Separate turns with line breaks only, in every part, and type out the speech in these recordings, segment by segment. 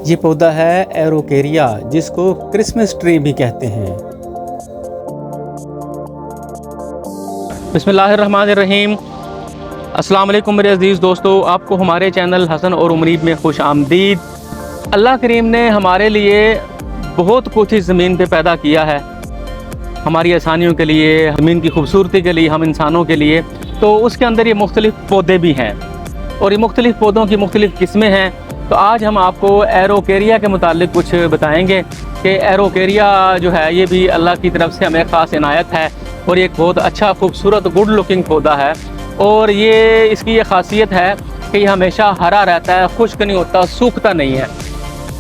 ये पौधा है एरोकेरिया, जिसको क्रिसमस ट्री भी कहते हैं।
बिस्मिल्लाहिर्रहमानिर्रहीम। अस्सलाम वालेकुम मेरे अज़ीज़ दोस्तों, आपको हमारे चैनल हसन और उमरीद में खुश आमदीद। अल्लाह करीम ने हमारे लिए बहुत कुछ इस ज़मीन पे पैदा किया है, हमारी आसानियों के लिए, ज़मीन की खूबसूरती के लिए, हम इंसानों के लिए। तो उसके अंदर ये मुख्तलिफ़ पौधे भी हैं और ये मुख्तलिफ़ पौधों की मुख्तलिफ़ किस्में हैं। तो आज हम आपको एरोकेरिया के मुतालिक कुछ बताएंगे कि एरोकेरिया जो है ये भी अल्लाह की तरफ से हमें ख़ास इनायत है और ये एक बहुत अच्छा खूबसूरत गुड लुकिंग पौधा है। और ये इसकी ये ख़ासियत है कि ये हमेशा हरा रहता है, खुश्क नहीं होता, सूखता नहीं है।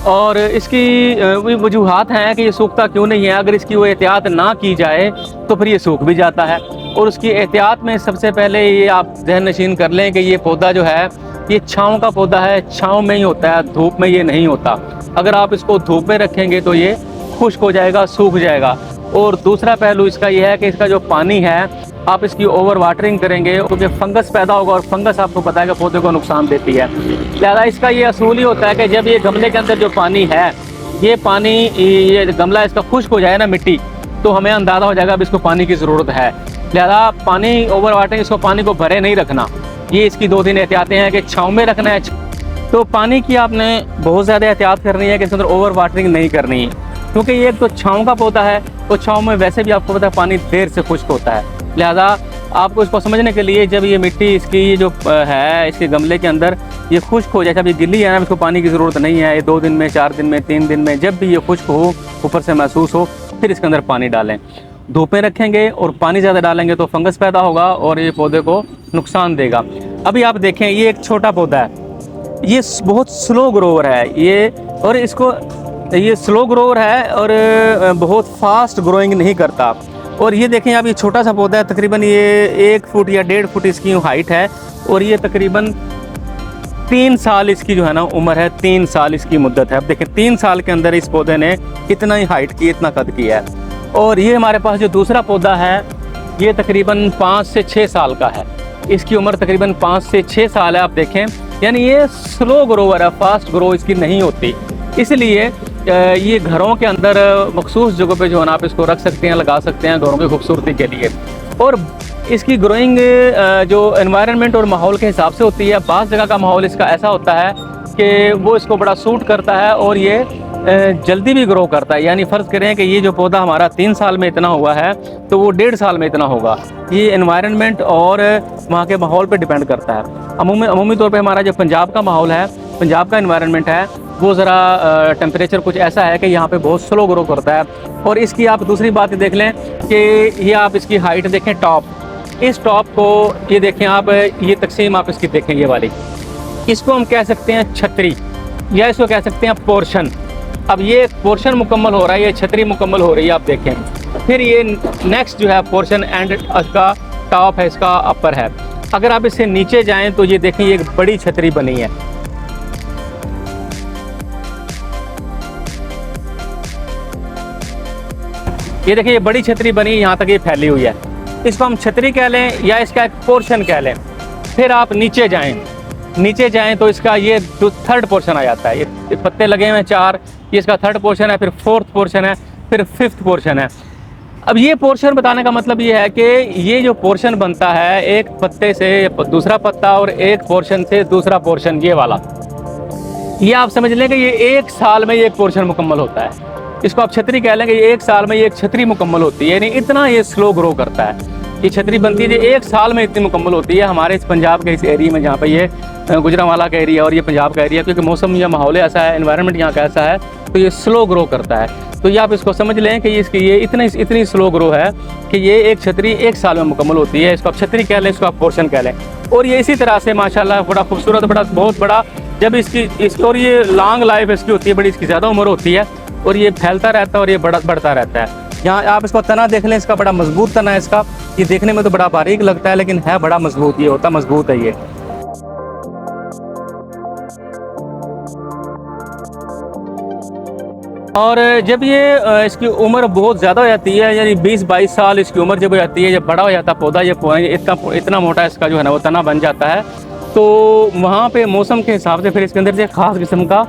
और इसकी वजूहात हैं कि ये सूखता क्यों नहीं है। अगर इसकी वो एहतियात ना की जाए तो फिर ये सूख भी जाता है। और उसकी एहतियात में सबसे पहले ये आप ज़हन नशीन कर लें कि ये पौधा जो है ये छाँव का पौधा है, छाँव में ही होता है, धूप में ये नहीं होता। अगर आप इसको धूप में रखेंगे तो ये खुश्क हो जाएगा, सूख जाएगा। और दूसरा पहलू इसका ये है कि इसका जो पानी है, आप इसकी ओवर वाटरिंग करेंगे क्योंकि फंगस पैदा होगा और फंगस आपको पता है कि पौधे को नुकसान देती है। लिहाजा इसका ये असूल ही होता है कि जब ये गमले के अंदर जो पानी है, ये पानी, ये गमला इसका खुश्क हो जाए ना मिट्टी, तो हमें अंदाज़ा हो जाएगा अब इसको पानी की ज़रूरत है। लिहाजा पानी ओवर वाटरिंग, इसको पानी को भरे नहीं रखना। ये इसकी दो तीन एहतियातें हैं कि छाँव में रखना है। तो पानी की आपने बहुत ज़्यादा एहतियात करनी है कि इसके अंदर ओवर वाटरिंग नहीं करनी है, क्योंकि ये एक तो छाँव का पौधा है, तो छाँव में वैसे भी आपको पता है पानी देर से खुश्क होता है। लिहाजा आपको इसको समझने के लिए जब ये मिट्टी इसकी जो है इसके गमले के अंदर ये खुश्क हो जाए, जब ये गिल्ली है ना, इसको पानी की ज़रूरत नहीं है। ये 2 दिन में, 4 दिन में, 3 दिन में, जब भी ये खुश्क हो, ऊपर से महसूस हो, फिर इसके अंदर पानी डालें। धूप में रखेंगे और पानी ज़्यादा डालेंगे तो फंगस पैदा होगा और ये पौधे को नुकसान देगा। अभी आप देखें, ये एक छोटा पौधा है, ये बहुत स्लो ग्रोवर है ये, और इसको ये स्लो ग्रोवर है और बहुत फास्ट ग्रोइंग नहीं करता। और ये देखें, अब ये छोटा सा पौधा है, तकरीबन ये 1 फुट या 1.5 फुट इसकी हाइट है और ये तकरीबन 3 साल इसकी जो है ना उम्र है, 3 साल इसकी मुद्दत है। अब देखें 3 साल के अंदर इस पौधे ने इतना ही हाइट की, इतना कद किया है। और ये हमारे पास जो दूसरा पौधा है ये तकरीबन 5 से 6 साल का है, इसकी उम्र तकरीबन 5 से 6 साल है। आप देखें, यानी ये स्लो ग्रोवर है, फास्ट ग्रो इसकी नहीं होती। इसलिए ये घरों के अंदर मखसूस जगहों पे जो है ना आप इसको रख सकते हैं, लगा सकते हैं घरों की खूबसूरती के लिए। और इसकी ग्रोइंग जो एनवायरनमेंट और माहौल के हिसाब से होती है। बाज़ जगह का माहौल इसका ऐसा होता है कि वो इसको बड़ा सूट करता है और ये जल्दी भी ग्रो करता है। यानी फ़र्ज़ करें कि ये जो पौधा हमारा 3 साल में इतना हुआ है तो वो 1.5 साल में इतना होगा। ये एनवायरनमेंट और वहाँ के माहौल पे डिपेंड करता है। अमूमी तौर पे हमारा जो पंजाब का माहौल है, पंजाब का एनवायरनमेंट है, वो ज़रा टेम्परेचर कुछ ऐसा है कि यहाँ पे बहुत स्लो ग्रो करता है। और इसकी आप दूसरी बात देख लें कि ये आप इसकी हाइट देखें, टॉप, इस टॉप को ये देखें आप, ये तकसीम आप इसकी देखें, ये वाली, इसको हम कह सकते हैं छतरी या इसको कह सकते हैं पोर्शन। अब ये पोर्शन मुकम्मल हो रहा है, ये छतरी मुकम्मल हो रही है, आप देखें। फिर ये नेक्स्ट जो है पोर्शन एंड इसका टॉप है, इसका अपर है। अगर आप इससे नीचे जाएं तो ये देखें, ये एक बड़ी छतरी बनी है। ये देखिए, ये बड़ी छतरी बनी, यहाँ तक ये फैली हुई है। इसको हम छतरी कह लें या इसका एक पोर्शन कह लें। फिर आप नीचे जाएं तो इसका ये जो थर्ड पोर्शन आ जाता है। ये पत्ते लगे हुए हैं 4, ये इसका थर्ड पोर्शन है, फिर 4th पोर्शन है, फिर 5th पोर्शन है। अब ये पोर्शन बताने का मतलब ये है कि ये जो पोर्शन बनता है, एक पत्ते से दूसरा पत्ता और एक पोर्शन से दूसरा पोर्शन, ये वाला, ये आप समझ लें कि ये 1 साल में ये एक पोर्शन मुकम्मल होता है। इसको आप छतरी कह लेंगे, ये 1 साल में ये एक छतरी मुकम्मल होती है। यानी इतना ये स्लो ग्रो करता है। ये छतरी बनती है, ये 1 साल में इतनी मुकम्मल होती है। हमारे इस पंजाब के इस एरिया में, जहाँ पे ये गुजरांवाला का एरिया और ये पंजाब का एरिया, क्योंकि मौसम या माहौल ऐसा है, एनवायरनमेंट यहाँ का ऐसा है, तो ये स्लो ग्रो करता है। तो ये आप इसको समझ लें कि इसकी ये इतनी स्लो ग्रो है कि ये एक छतरी 1 साल में मुकम्मल होती है। इसको आप छतरी कह लें, इसको आप पोर्शन कह लें। और ये इसी तरह से माशाल्लाह बड़ा खूबसूरत, बहुत बड़ा, जब इसकी और ये लॉन्ग लाइफ इसकी होती है, बड़ी इसकी ज़्यादा उम्र होती है और ये फैलता रहता है और ये बढ़ता रहता है। यहाँ आप इसको तना देख लें, इसका बड़ा मजबूत तना है इसका। ये देखने में तो बड़ा बारीक लगता है लेकिन है बड़ा मजबूत, ये होता मजबूत है ये। और जब ये इसकी उम्र बहुत ज़्यादा हो जाती है, यानी 20-22 साल इसकी उम्र जब हो जाती है, जब बड़ा हो जाता है पौधा, ये इतना मोटा इसका जो है ना वो तना बन जाता है, तो वहाँ पे मौसम के हिसाब से फिर इसके अंदर से ख़ास किस्म का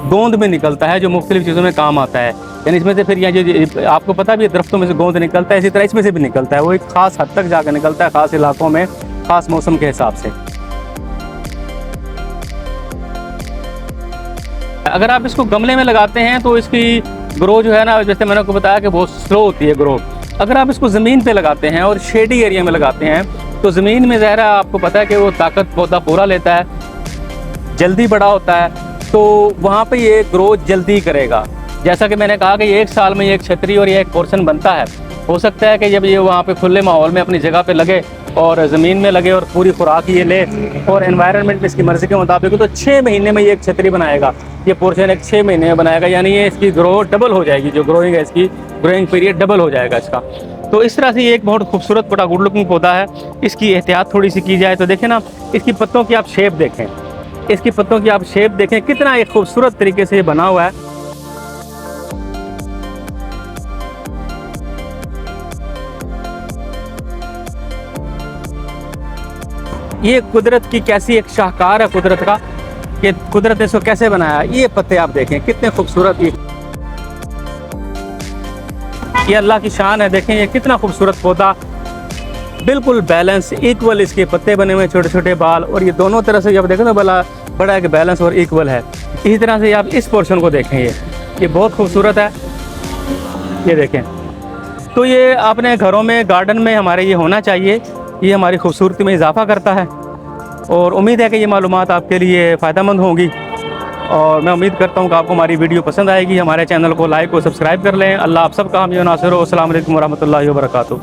गोंद में निकलता है जो मुख्तलिफ चीज़ों में काम आता है। यानी इसमें से फिर यहाँ जो आपको पता भी है दरख्तों में से गोंद निकलता है, इसी तरह इसमें से भी निकलता है। वो एक ख़ास हद तक जाकर निकलता है, ख़ास इलाकों में, ख़ास मौसम के हिसाब से। अगर आप इसको गमले में लगाते हैं तो इसकी ग्रो जो है ना, जैसे मैंने आपको बताया कि बहुत स्लो होती है ग्रो। अगर आप इसको ज़मीन पे लगाते हैं और शेडी एरिया में लगाते हैं तो ज़मीन में ज़ाहिर है आपको पता है कि वो ताकत पौधा पूरा लेता है, जल्दी बड़ा होता है, तो वहाँ पे ये ग्रोथ जल्दी करेगा। जैसा कि मैंने कहा कि ये एक साल में ये एक छतरी और ये एक पोर्शन बनता है। हो सकता है कि जब ये वहाँ पे खुले माहौल में अपनी जगह पे लगे और ज़मीन में लगे और पूरी खुराक ये ले और एनवायरनमेंट में इसकी मर्ज़ी के मुताबिक, तो 6 महीने में ये एक छतरी बनाएगा। ये पोर्शन एक 6 महीने में बनाएगा, यानी ये इसकी ग्रोथ डबल हो जाएगी। जो ग्रोइंग है इसकी ग्रोइंग पीरियड डबल हो जाएगा इसका। तो इस तरह से ये एक बहुत खूबसूरत बड़ा गुड लुकिंग पौधा है। इसकी एहतियात थोड़ी सी की जाए तो देखें ना, इसकी पत्तों की आप शेप देखें, इसकी पत्तों की आप शेप देखें, कितना एक खूबसूरत तरीके से ये बना हुआ है। ये कुदरत की कैसी एक शाहकार है कुदरत का, कि कुदरत ने इसको कैसे बनाया। ये पत्ते आप देखें कितने खूबसूरत, ये अल्लाह की शान है। देखें ये कितना खूबसूरत पौधा, बिल्कुल बैलेंस, इक्वल इसके पत्ते बने हुए, छोटे छोटे बाल, और ये दोनों तरह से जब देखें तो बड़ा एक बैलेंस और इक्वल है। इसी तरह से आप इस पोर्शन को देखें, ये बहुत खूबसूरत है। ये देखें, तो ये अपने घरों में, गार्डन में हमारे ये होना चाहिए। ये हमारी खूबसूरती में इजाफा करता है और उम्मीद है कि ये मालूमात आपके लिए फ़ायदेमंद होंगी। और मैं उम्मीद करता हूँ कि आपको हमारी वीडियो पसंद आएगी। हमारे चैनल को लाइक और सब्सक्राइब कर लें। अल्लाह आप सबका हामी और नासिर हो। अस्सलाम वालेकुम वरहमतुल्लाहि वबरकातुहू।